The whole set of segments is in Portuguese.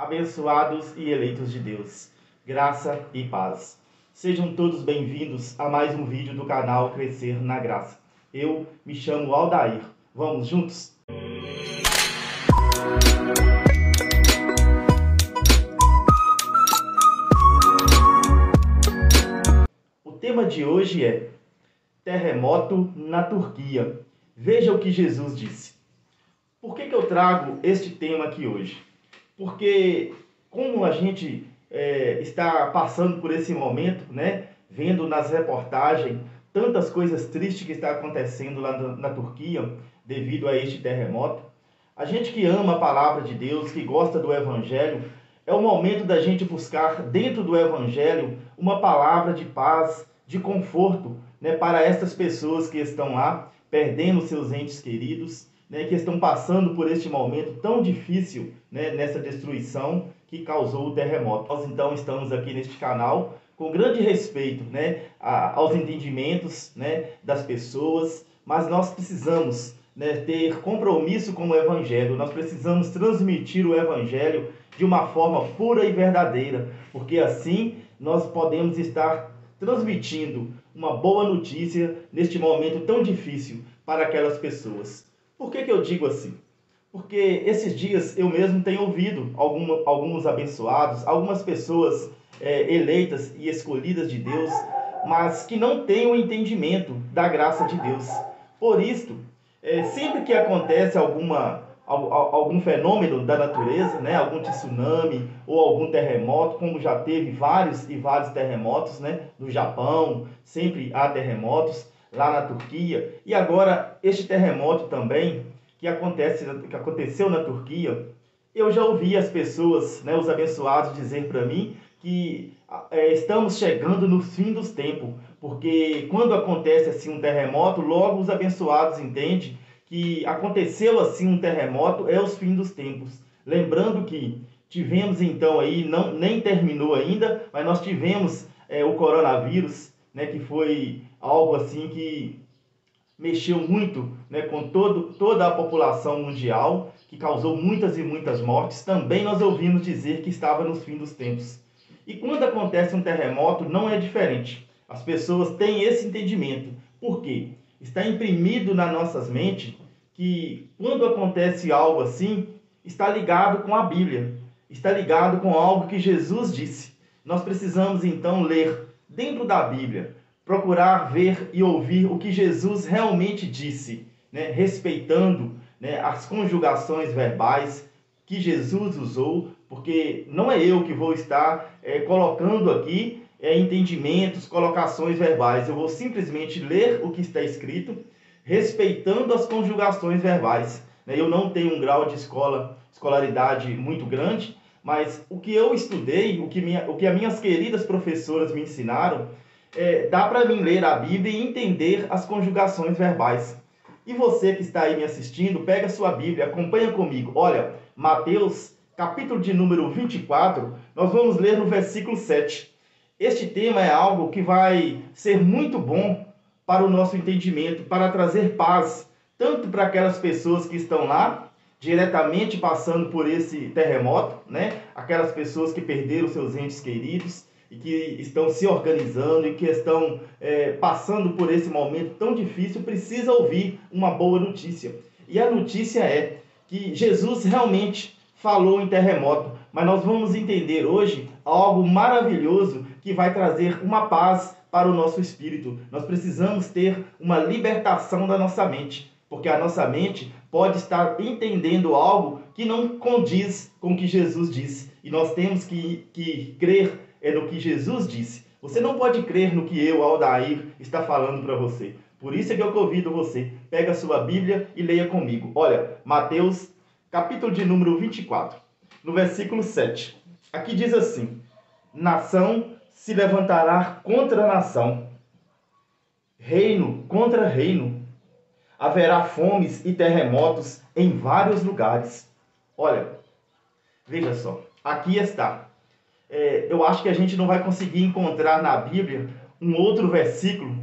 Abençoados e eleitos de Deus, graça e paz. Sejam todos bem-vindos a mais um vídeo do canal Crescer na Graça. Eu me chamo Aldair. Vamos juntos? O tema de hoje é terremoto na Turquia. Veja o que Jesus disse. Por que eu trago este tema aqui hoje? Porque como a gente está passando por esse momento, né, vendo nas reportagens tantas coisas tristes que está acontecendo lá na Turquia devido a este terremoto, a gente que ama a palavra de Deus, que gosta do Evangelho, é o momento da gente buscar dentro do Evangelho uma palavra de paz, de conforto, né, para estas pessoas que estão lá perdendo seus entes queridos, né, que estão passando por este momento tão difícil, né, nessa destruição que causou o terremoto. Nós então estamos aqui neste canal com grande respeito, né, aos entendimentos, né, das pessoas, mas nós precisamos, né, ter compromisso com o Evangelho, nós precisamos transmitir o Evangelho de uma forma pura e verdadeira, porque assim nós podemos estar transmitindo uma boa notícia neste momento tão difícil para aquelas pessoas. Por que eu digo assim? Porque esses dias eu mesmo tenho ouvido alguns abençoados, algumas pessoas eleitas e escolhidas de Deus, mas que não têm o entendimento da graça de Deus. Por isto, sempre que acontece algum fenômeno da natureza, né, algum tsunami ou algum terremoto, como já teve vários e vários terremotos, né, no Japão, sempre há terremotos, lá na Turquia, e agora este terremoto também, que aconteceu na Turquia, eu já ouvi as pessoas, né, os abençoados, dizer para mim que estamos chegando no fim dos tempos, porque quando acontece assim um terremoto, logo os abençoados entendem que aconteceu assim um terremoto, é os fins dos tempos. Lembrando que tivemos então aí, nem terminou ainda, mas nós tivemos o coronavírus, né, que foi algo assim que mexeu muito, né, com toda a população mundial, que causou muitas e muitas mortes. Também nós ouvimos dizer que estava nos fins dos tempos. E quando acontece um terremoto, não é diferente. As pessoas têm esse entendimento. Por quê? Está imprimido nas nossas mentes que quando acontece algo assim, está ligado com a Bíblia, está ligado com algo que Jesus disse. Nós precisamos então ler dentro da Bíblia, procurar ver e ouvir o que Jesus realmente disse, né, respeitando, né, as conjugações verbais que Jesus usou, porque não é eu que vou estar colocando aqui entendimentos, colocações verbais. Eu vou simplesmente ler o que está escrito, respeitando as conjugações verbais. Eu não tenho um grau de escolaridade muito grande, mas o que eu estudei, o que as minhas queridas professoras me ensinaram, dá para mim ler a Bíblia e entender as conjugações verbais. E você que está aí me assistindo, pega a sua Bíblia, acompanha comigo. Olha, Mateus, capítulo de número 24, nós vamos ler no versículo 7. Este tema é algo que vai ser muito bom para o nosso entendimento, para trazer paz, tanto para aquelas pessoas que estão lá, diretamente passando por esse terremoto, né? Aquelas pessoas que perderam seus entes queridos, e que estão se organizando e que estão passando por esse momento tão difícil, precisa ouvir uma boa notícia. E a notícia é que Jesus realmente falou em terremoto, mas nós vamos entender hoje algo maravilhoso que vai trazer uma paz para o nosso espírito. Nós precisamos ter uma libertação da nossa mente, porque a nossa mente pode estar entendendo algo que não condiz com o que Jesus disse. E nós temos que crer no que Jesus disse. Você não pode crer no que eu, Aldair, está falando para você. Por isso é que eu convido você, pega a sua Bíblia e leia comigo. Olha, Mateus, capítulo de número 24, no versículo 7. Aqui diz assim: nação se levantará contra nação, reino contra reino. Haverá fomes e terremotos em vários lugares. Olha, veja só, aqui está. Eu acho que a gente não vai conseguir encontrar na Bíblia um outro versículo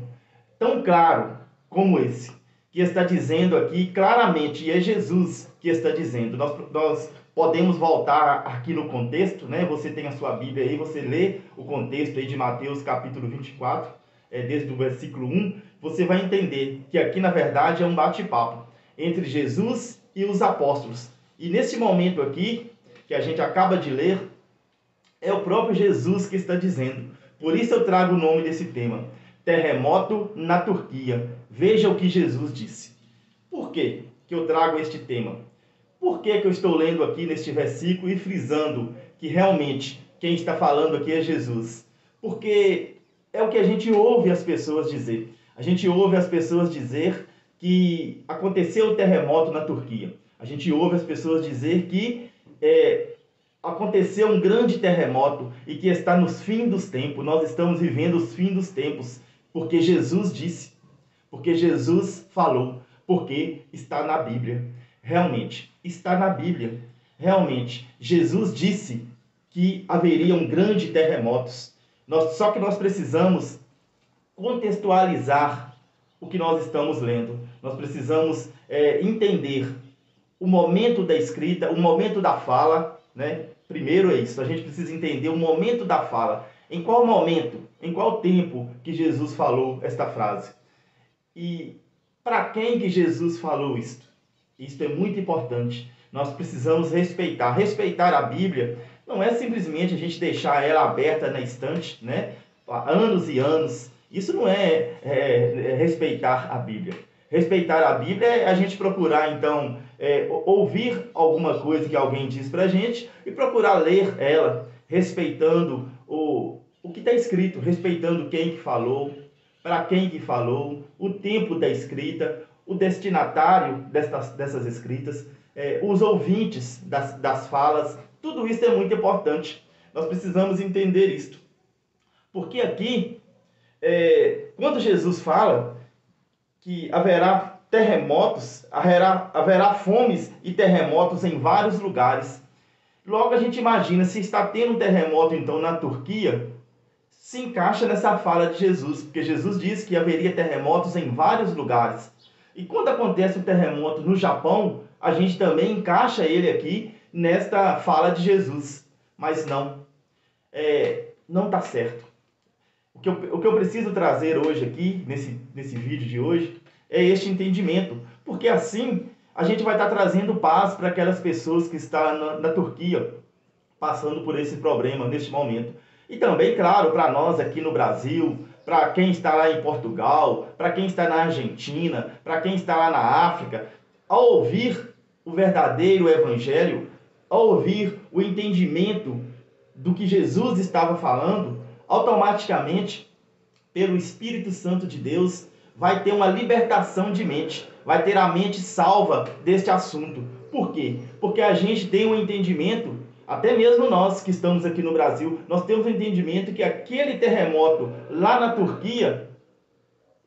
tão claro como esse, que está dizendo aqui claramente, e é Jesus que está dizendo. Nós podemos voltar aqui no contexto, né? Você tem a sua Bíblia aí, você lê o contexto aí de Mateus capítulo 24, desde o versículo 1, você vai entender que aqui na verdade é um bate-papo entre Jesus e os apóstolos. E nesse momento aqui, que a gente acaba de ler, é o próprio Jesus que está dizendo. Por isso eu trago o nome desse tema, terremoto na Turquia. Veja o que Jesus disse. Por que eu trago este tema? Por que eu estou lendo aqui neste versículo e frisando que realmente quem está falando aqui é Jesus? Porque é o que a gente ouve as pessoas dizer. A gente ouve as pessoas dizer que aconteceu o terremoto na Turquia. A gente ouve as pessoas dizer que aconteceu um grande terremoto e que está nos fins dos tempos. Nós estamos vivendo os fins dos tempos porque Jesus disse, porque Jesus falou, porque está na Bíblia. Realmente, está na Bíblia. Realmente, Jesus disse que haveriam grandes terremotos. Só que nós precisamos contextualizar o que nós estamos lendo. Nós precisamos entender o momento da escrita, o momento da fala, né? Primeiro é isso, a gente precisa entender o momento da fala. Em qual momento, em qual tempo que Jesus falou esta frase? E para quem que Jesus falou isto? Isto é muito importante. Nós precisamos respeitar. Respeitar a Bíblia não é simplesmente a gente deixar ela aberta na estante, né? Há anos e anos. Isso não é respeitar a Bíblia. Respeitar a Bíblia é a gente procurar, então, ouvir alguma coisa que alguém diz para a gente e procurar ler ela, respeitando o que está escrito, respeitando quem que falou, para quem que falou, o tempo da escrita, o destinatário dessas escritas, os ouvintes das falas. Tudo isso é muito importante. Nós precisamos entender isto. Porque aqui, quando Jesus fala que haverá terremotos, haverá fomes e terremotos em vários lugares, logo a gente imagina, se está tendo um terremoto então na Turquia, se encaixa nessa fala de Jesus, porque Jesus disse que haveria terremotos em vários lugares. E quando acontece um terremoto no Japão, a gente também encaixa ele aqui nesta fala de Jesus. Mas não, não está certo. O que eu preciso trazer hoje aqui, nesse vídeo de hoje, é este entendimento. Porque assim a gente vai estar trazendo paz para aquelas pessoas que estão na Turquia, passando por esse problema neste momento. E também, claro, para nós aqui no Brasil, para quem está lá em Portugal, para quem está na Argentina, para quem está lá na África, ao ouvir o verdadeiro Evangelho, ao ouvir o entendimento do que Jesus estava falando, automaticamente, pelo Espírito Santo de Deus, vai ter uma libertação de mente, vai ter a mente salva deste assunto. Por quê? Porque a gente tem um entendimento, até mesmo nós que estamos aqui no Brasil, nós temos um entendimento que aquele terremoto lá na Turquia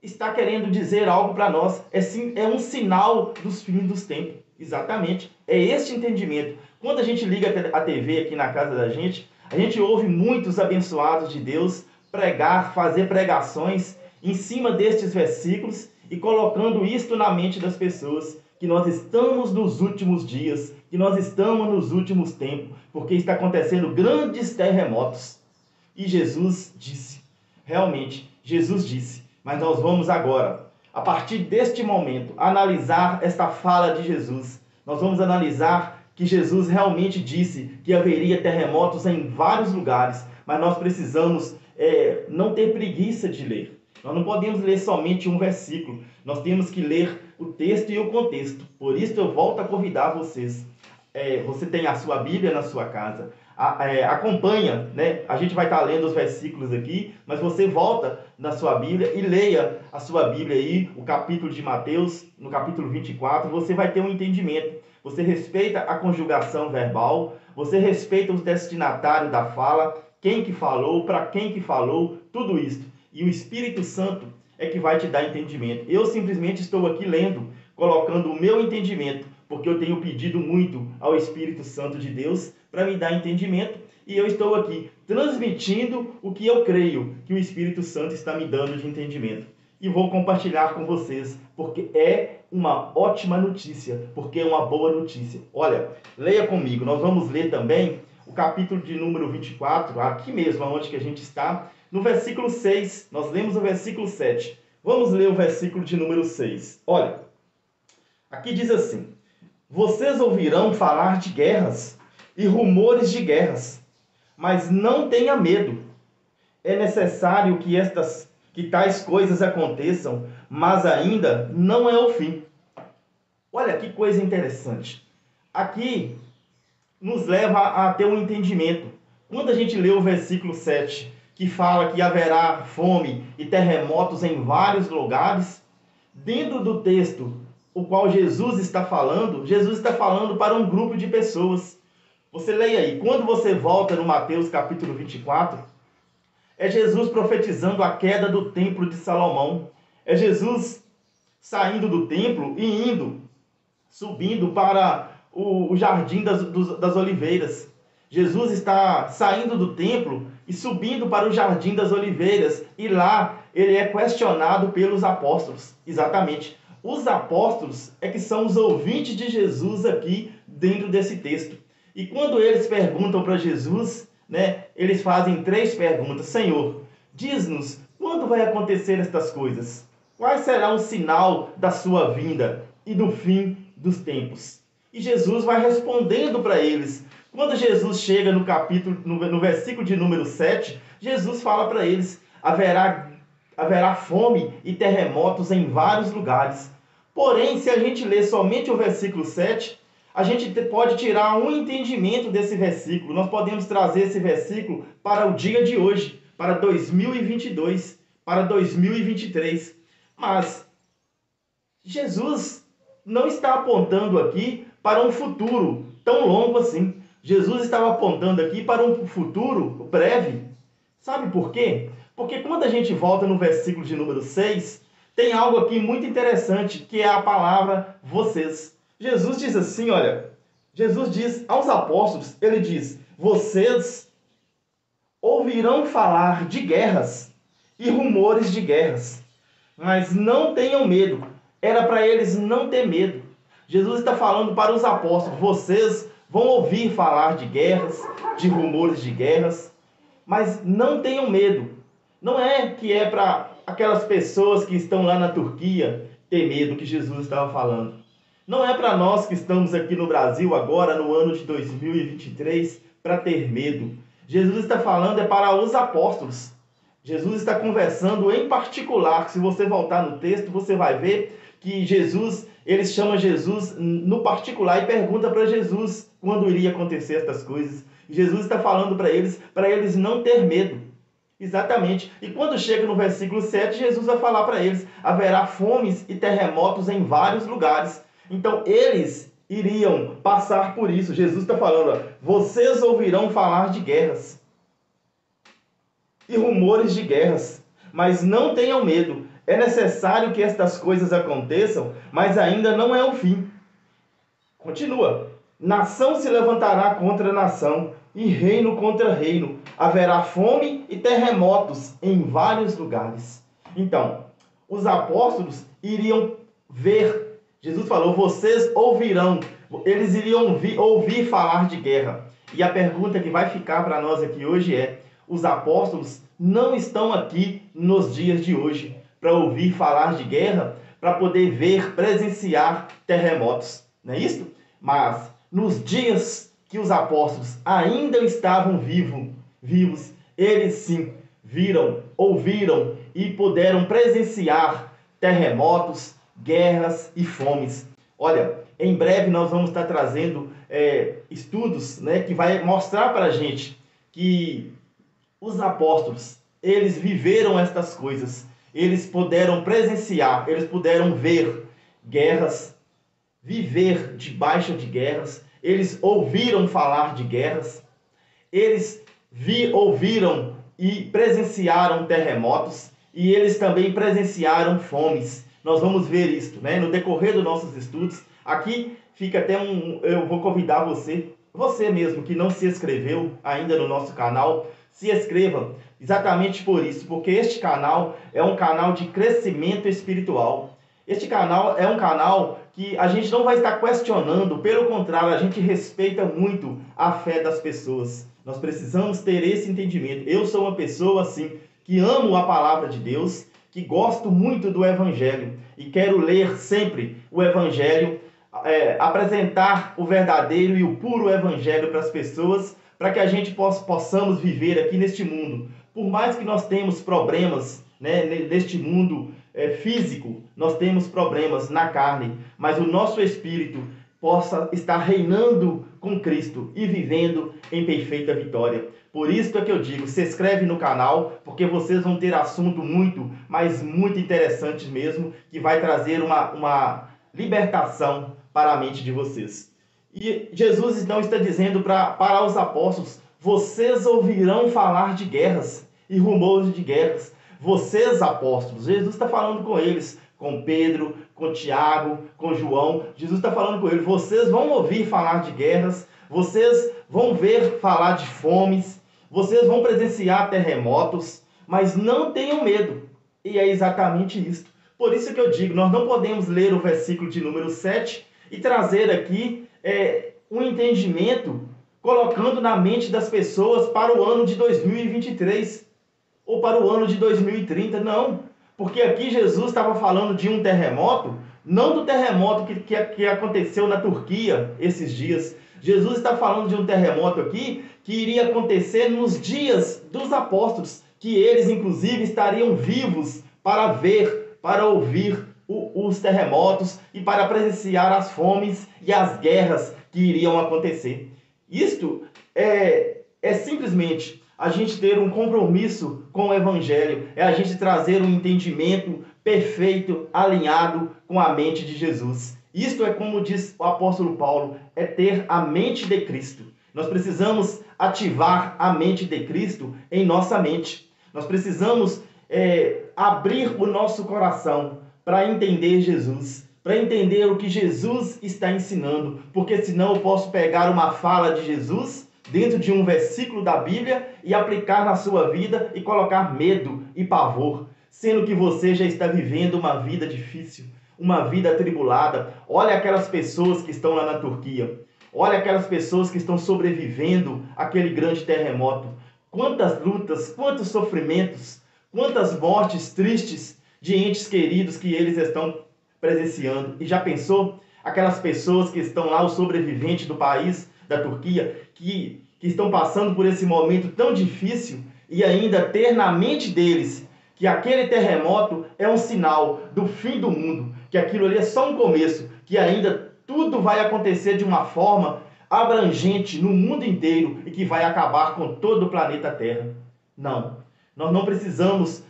está querendo dizer algo para nós. É um sinal dos fins dos tempos. Exatamente. É este entendimento. Quando a gente liga a TV aqui na casa da gente, a gente ouve muitos abençoados de Deus pregar, fazer pregações em cima destes versículos e colocando isto na mente das pessoas, que nós estamos nos últimos dias, que nós estamos nos últimos tempos, porque está acontecendo grandes terremotos. E Jesus disse, realmente, Jesus disse, mas nós vamos agora, a partir deste momento, analisar esta fala de Jesus. Nós vamos analisar que Jesus realmente disse que haveria terremotos em vários lugares, mas nós precisamos não ter preguiça de ler. Nós não podemos ler somente um versículo, nós temos que ler o texto e o contexto. Por isso eu volto a convidar vocês. Você tem a sua Bíblia na sua casa, acompanha, né? A gente vai estar lendo os versículos aqui, mas você volta na sua Bíblia e leia a sua Bíblia aí, o capítulo de Mateus, no capítulo 24, você vai ter um entendimento. Você respeita a conjugação verbal, você respeita o destinatário da fala, quem que falou, para quem que falou, tudo isso. E o Espírito Santo é que vai te dar entendimento. Eu simplesmente estou aqui lendo, colocando o meu entendimento, porque eu tenho pedido muito ao Espírito Santo de Deus para me dar entendimento, e eu estou aqui transmitindo o que eu creio que o Espírito Santo está me dando de entendimento. e vou compartilhar com vocês, porque é uma ótima notícia, porque é uma boa notícia. Olha, leia comigo, nós vamos ler também o capítulo de número 24, aqui mesmo, onde que a gente está, no versículo 6, nós lemos o versículo 7. Vamos ler o versículo de número 6. Olha, aqui diz assim: vocês ouvirão falar de guerras e rumores de guerras, mas não tenha medo. É necessário que tais coisas aconteçam, mas ainda não é o fim. Olha que coisa interessante. Aqui nos leva a ter um entendimento. Quando a gente lê o versículo 7, que fala que haverá fome e terremotos em vários lugares, dentro do texto o qual Jesus está falando para um grupo de pessoas. Você leia aí, quando você volta no Mateus capítulo 24, é Jesus profetizando a queda do templo de Salomão. É Jesus saindo do templo e subindo para o jardim das oliveiras. Jesus está saindo do templo e subindo para o jardim das oliveiras. E lá ele é questionado pelos apóstolos. Exatamente. Os apóstolos é que são os ouvintes de Jesus aqui dentro desse texto. E quando eles perguntam para Jesus, eles fazem 3 perguntas. Senhor, diz-nos, quando vai acontecer estas coisas? Qual será o sinal da sua vinda e do fim dos tempos? E Jesus vai respondendo para eles. Quando Jesus chega no versículo de número 7, Jesus fala para eles: haverá fome e terremotos em vários lugares. Porém, se a gente ler somente o versículo 7, a gente pode tirar um entendimento desse versículo. Nós podemos trazer esse versículo para o dia de hoje, para 2022, para 2023. Mas Jesus não está apontando aqui para um futuro tão longo assim. Jesus estava apontando aqui para um futuro breve. Sabe por quê? Porque quando a gente volta no versículo de número 6, tem algo aqui muito interessante, que é a palavra vocês. Jesus diz assim, olha, Jesus diz aos apóstolos, ele diz: vocês ouvirão falar de guerras e rumores de guerras, mas não tenham medo. Era para eles não ter medo. Jesus está falando para os apóstolos: vocês vão ouvir falar de guerras, de rumores de guerras, mas não tenham medo. Não é que é para aquelas pessoas que estão lá na Turquia ter medo, que Jesus estava falando. Não é para nós que estamos aqui no Brasil agora, no ano de 2023, para ter medo. Jesus está falando para os apóstolos. Jesus está conversando em particular. Se você voltar no texto, você vai ver que eles chamam Jesus no particular e perguntam para Jesus quando iria acontecer estas coisas. Jesus está falando para eles não ter medo. Exatamente. E quando chega no versículo 7, Jesus vai falar para eles: haverá fomes e terremotos em vários lugares. Então, eles iriam passar por isso. Jesus está falando: vocês ouvirão falar de guerras e rumores de guerras, mas não tenham medo. É necessário que estas coisas aconteçam, mas ainda não é o fim. Continua. Nação se levantará contra nação e reino contra reino. Haverá fome e terremotos em vários lugares. Então, os apóstolos iriam ver. Jesus falou: vocês ouvirão. Eles iriam ouvir falar de guerra. E a pergunta que vai ficar para nós aqui hoje é: os apóstolos não estão aqui nos dias de hoje para ouvir falar de guerra, para poder ver, presenciar terremotos. Não é isso? Mas nos dias que os apóstolos ainda estavam vivos, eles sim viram, ouviram e puderam presenciar terremotos, guerras e fomes. Olha, em breve nós vamos estar trazendo estudos, que vai mostrar para a gente que os apóstolos, eles viveram estas coisas. Eles puderam presenciar, eles puderam ver guerras, viver debaixo de guerras. Eles ouviram falar de guerras. Eles ouviram e presenciaram terremotos. E eles também presenciaram fomes. Nós vamos ver isto, no decorrer dos nossos estudos. Aqui fica até eu vou convidar você mesmo que não se inscreveu ainda no nosso canal, se inscreva exatamente por isso, porque este canal é um canal de crescimento espiritual. Este canal é um canal que a gente não vai estar questionando, pelo contrário, a gente respeita muito a fé das pessoas. Nós precisamos ter esse entendimento. Eu sou uma pessoa assim, que amo a palavra de Deus, que gosto muito do Evangelho e quero ler sempre o Evangelho, apresentar o verdadeiro e o puro Evangelho para as pessoas, para que a gente possamos viver aqui neste mundo. Por mais que nós tenhamos problemas, né, neste mundo físico, nós temos problemas na carne, mas o nosso espírito possa estar reinando com Cristo e vivendo em perfeita vitória. Por isso é que eu digo, se inscreve no canal, porque vocês vão ter assunto muito, mas muito interessante mesmo, que vai trazer uma libertação para a mente de vocês. E Jesus então está dizendo para os apóstolos: vocês ouvirão falar de guerras e rumores de guerras. Vocês, apóstolos, Jesus está falando com eles, com Pedro, com Tiago, com João. Jesus está falando com eles: vocês vão ouvir falar de guerras, vocês vão ver falar de fomes, vocês vão presenciar terremotos, mas não tenham medo. E é exatamente isso. Por isso que eu digo, nós não podemos ler o versículo de número 7 e trazer aqui um entendimento colocando na mente das pessoas para o ano de 2023 ou para o ano de 2030, não. Porque aqui Jesus estava falando de um terremoto, não do terremoto que aconteceu na Turquia esses dias. Jesus está falando de um terremoto aqui que iria acontecer nos dias dos apóstolos, que eles inclusive estariam vivos para ver, para ouvir os terremotos e para presenciar as fomes e as guerras que iriam acontecer. Isto é simplesmente a gente ter um compromisso com o Evangelho, é a gente trazer um entendimento perfeito, alinhado com a mente de Jesus. Isto é, como diz o apóstolo Paulo, é ter a mente de Cristo. Nós precisamos ativar a mente de Cristo em nossa mente. Nós precisamos abrir o nosso coração para entender Jesus, para entender o que Jesus está ensinando, porque senão eu posso pegar uma fala de Jesus dentro de um versículo da Bíblia e aplicar na sua vida e colocar medo e pavor, sendo que você já está vivendo uma vida difícil, uma vida atribulada. Olha aquelas pessoas que estão lá na Turquia, olha aquelas pessoas que estão sobrevivendo àquele grande terremoto. Quantas lutas, quantos sofrimentos, quantas mortes tristes de entes queridos que eles estão presenciando. E já pensou? Aquelas pessoas que estão lá, os sobreviventes do país da Turquia, que estão passando por esse momento tão difícil e ainda ter na mente deles que aquele terremoto é um sinal do fim do mundo, que aquilo ali é só um começo, que ainda tudo vai acontecer de uma forma abrangente no mundo inteiro e que vai acabar com todo o planeta Terra. Não, nós não precisamos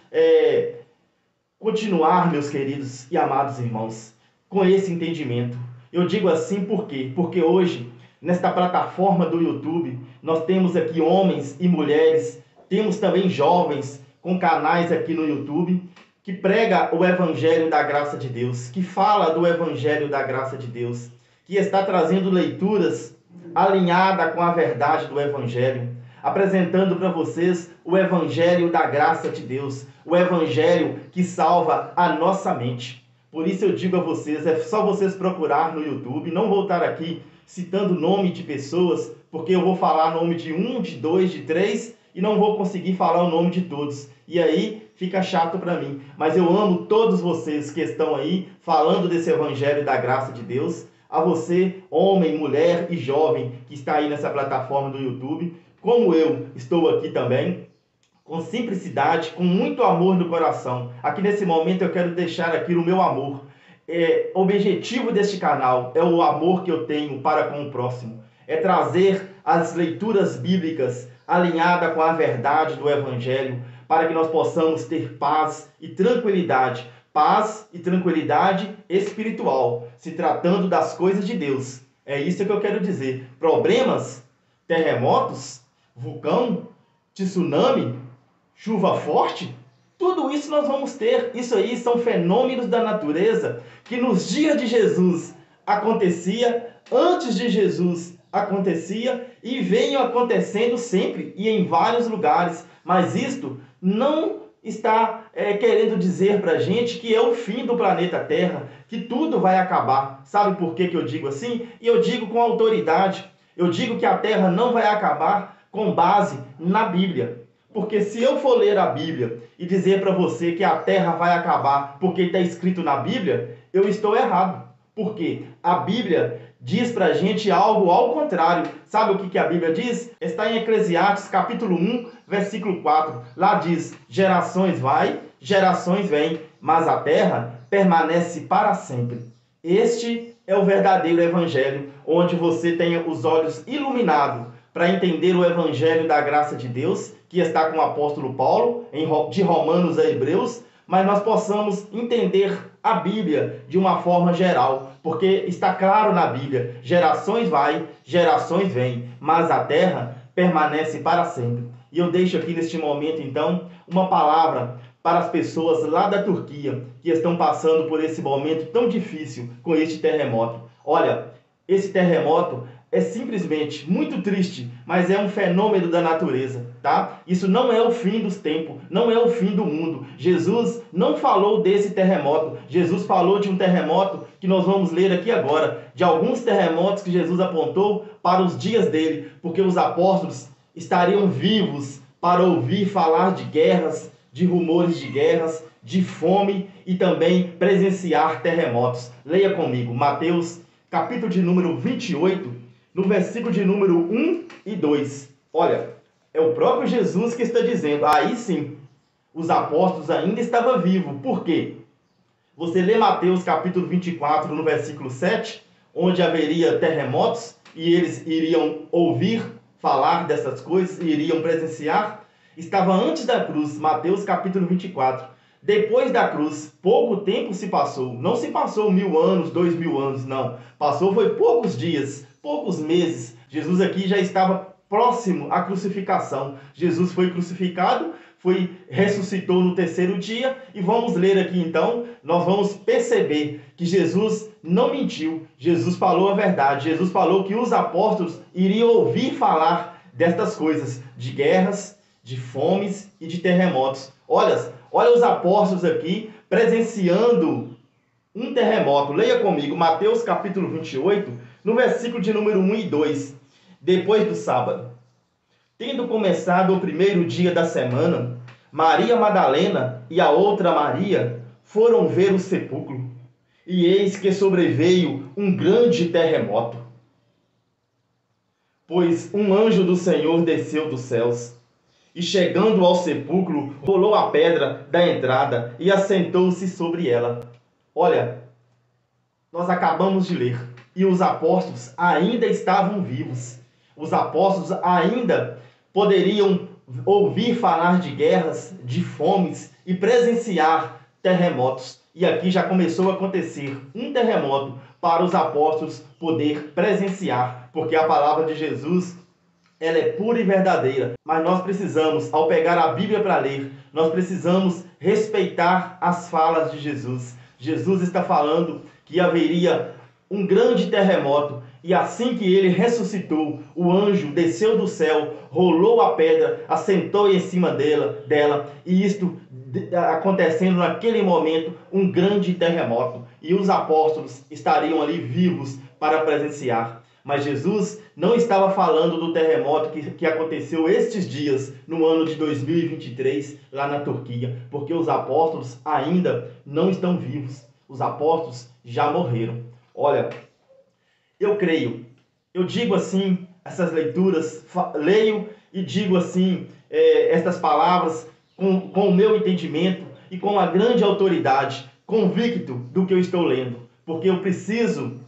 continuar, meus queridos e amados irmãos, com esse entendimento. Eu digo assim por quê? Porque hoje, nesta plataforma do YouTube, nós temos aqui homens e mulheres, temos também jovens com canais aqui no YouTube, que prega o Evangelho da Graça de Deus, que fala do Evangelho da Graça de Deus, que está trazendo leituras alinhadas com a verdade do Evangelho, apresentando para vocês o Evangelho da Graça de Deus, o Evangelho que salva a nossa mente. Por isso eu digo a vocês, é só vocês procurar no YouTube, não vou estar aqui citando nome de pessoas, porque eu vou falar nome de um, de dois, de três, e não vou conseguir falar o nome de todos. E aí fica chato para mim. Mas eu amo todos vocês que estão aí falando desse Evangelho da Graça de Deus. A você, homem, mulher e jovem que está aí nessa plataforma do YouTube, como eu estou aqui também, com simplicidade, com muito amor no coração. Aqui nesse momento eu quero deixar aqui o meu amor. O objetivo deste canal é o amor que eu tenho para com o próximo. É trazer as leituras bíblicas alinhadas com a verdade do Evangelho, para que nós possamos ter paz e tranquilidade. Paz e tranquilidade espiritual, se tratando das coisas de Deus. É isso que eu quero dizer. Problemas, terremotos, vulcão, tsunami, chuva forte, tudo isso nós vamos ter. Isso aí são fenômenos da natureza que nos dias de Jesus acontecia, antes de Jesus acontecia e vem acontecendo sempre e em vários lugares. Mas isto não está querendo dizer para a gente que é o fim do planeta Terra, que tudo vai acabar. Sabe por que eu digo assim? E eu digo com autoridade. Eu digo que a Terra não vai acabar com base na Bíblia. Porque se eu for ler a Bíblia e dizer para você que a Terra vai acabar porque está escrito na Bíblia, eu estou errado. Porque a Bíblia diz para a gente algo ao contrário. Sabe o que a Bíblia diz? Está em Eclesiastes capítulo 1, versículo 4. Lá diz: gerações vai, gerações vêm, mas a terra permanece para sempre. Este é o verdadeiro evangelho, onde você tenha os olhos iluminados para entender o evangelho da graça de Deus, que está com o apóstolo Paulo, de Romanos a Hebreus, mas nós possamos entender a Bíblia de uma forma geral, porque está claro na Bíblia: gerações vai, gerações vêm, mas a terra permanece para sempre. E eu deixo aqui neste momento, então, uma palavra para as pessoas lá da Turquia que estão passando por esse momento tão difícil com este terremoto. Olha, esse terremoto é simplesmente muito triste, mas é um fenômeno da natureza, tá? Isso não é o fim dos tempos, não é o fim do mundo. Jesus não falou desse terremoto. Jesus falou de um terremoto que nós vamos ler aqui agora, de alguns terremotos que Jesus apontou para os dias dele, porque os apóstolos estariam vivos para ouvir falar de guerras, de rumores de guerras, de fome e também presenciar terremotos. Leia comigo, Mateus, capítulo de número 28, no versículo de número 1 e 2. Olha, é o próprio Jesus que está dizendo. Aí sim, os apóstolos ainda estavam vivos. Por quê? Você lê Mateus capítulo 24, no versículo 7, onde haveria terremotos e eles iriam ouvir falar dessas coisas e iriam presenciar. Estava antes da cruz, Mateus capítulo 24. Depois da cruz, pouco tempo se passou. Não se passou 1000 anos, 2000 anos, não. Passou foi poucos dias, poucos meses. Jesus aqui já estava próximo à crucificação. Jesus foi crucificado, ressuscitou no terceiro dia. E vamos ler aqui então, nós vamos perceber que Jesus não mentiu. Jesus falou a verdade. Jesus falou que os apóstolos iriam ouvir falar destas coisas, de guerras, de fomes e de terremotos. Olha os apóstolos aqui presenciando um terremoto. Leia comigo, Mateus capítulo 28, no versículo de número 1 e 2. Depois do sábado, tendo começado o primeiro dia da semana, Maria Madalena e a outra Maria foram ver o sepulcro. E eis que sobreveio um grande terremoto, pois um anjo do Senhor desceu dos céus e, chegando ao sepulcro, rolou a pedra da entrada e assentou-se sobre ela. Olha, nós acabamos de ler, e os apóstolos ainda estavam vivos. Os apóstolos ainda poderiam ouvir falar de guerras, de fomes e presenciar terremotos. E aqui já começou a acontecer um terremoto para os apóstolos poder presenciar, porque a palavra de Jesus, ela é pura e verdadeira. Mas nós precisamos, ao pegar a Bíblia para ler, nós precisamos respeitar as falas de Jesus. Jesus está falando que haveria um grande terremoto, e assim que ele ressuscitou, o anjo desceu do céu, rolou a pedra, assentou em cima dela, e isto acontecendo naquele momento, um grande terremoto. E os apóstolos estariam ali vivos para presenciar. Mas Jesus não estava falando do terremoto que aconteceu estes dias, no ano de 2023, lá na Turquia, porque os apóstolos ainda não estão vivos. Os apóstolos já morreram. Olha, eu creio, eu digo assim, essas leituras, leio e digo assim, estas palavras com o meu entendimento e com a grande autoridade, convicto do que eu estou lendo, porque eu preciso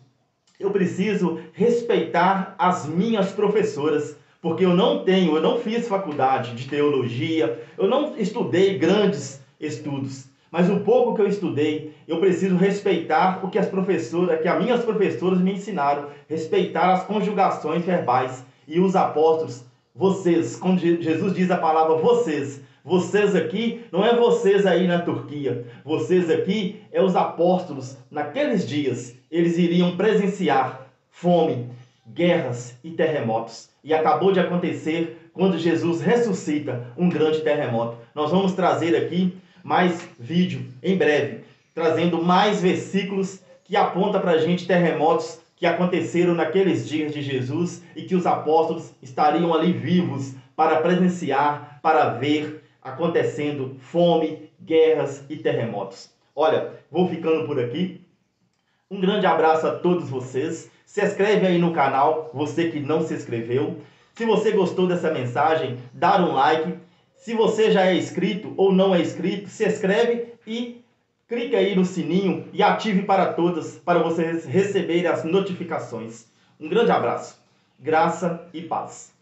respeitar as minhas professoras, porque eu não fiz faculdade de teologia, eu não estudei grandes estudos, mas o pouco que eu estudei, eu preciso respeitar o que as minhas professoras me ensinaram, respeitar as conjugações verbais. E os apóstolos, vocês, quando Jesus diz a palavra vocês aqui, não é vocês aí na Turquia, vocês aqui é os apóstolos. Naqueles dias, eles iriam presenciar fome, guerras e terremotos. E acabou de acontecer quando Jesus ressuscita um grande terremoto. Nós vamos trazer aqui mais vídeo em breve, trazendo mais versículos que apontam para a gente terremotos que aconteceram naqueles dias de Jesus e que os apóstolos estariam ali vivos para presenciar, para ver acontecendo fome, guerras e terremotos. Olha, vou ficando por aqui. Um grande abraço a todos vocês. Se inscreve aí no canal, você que não se inscreveu. Se você gostou dessa mensagem, dá um like. Se você já é inscrito ou não é inscrito, se inscreve e clique aí no sininho e ative para todas, para vocês receberem as notificações. Um grande abraço, graça e paz.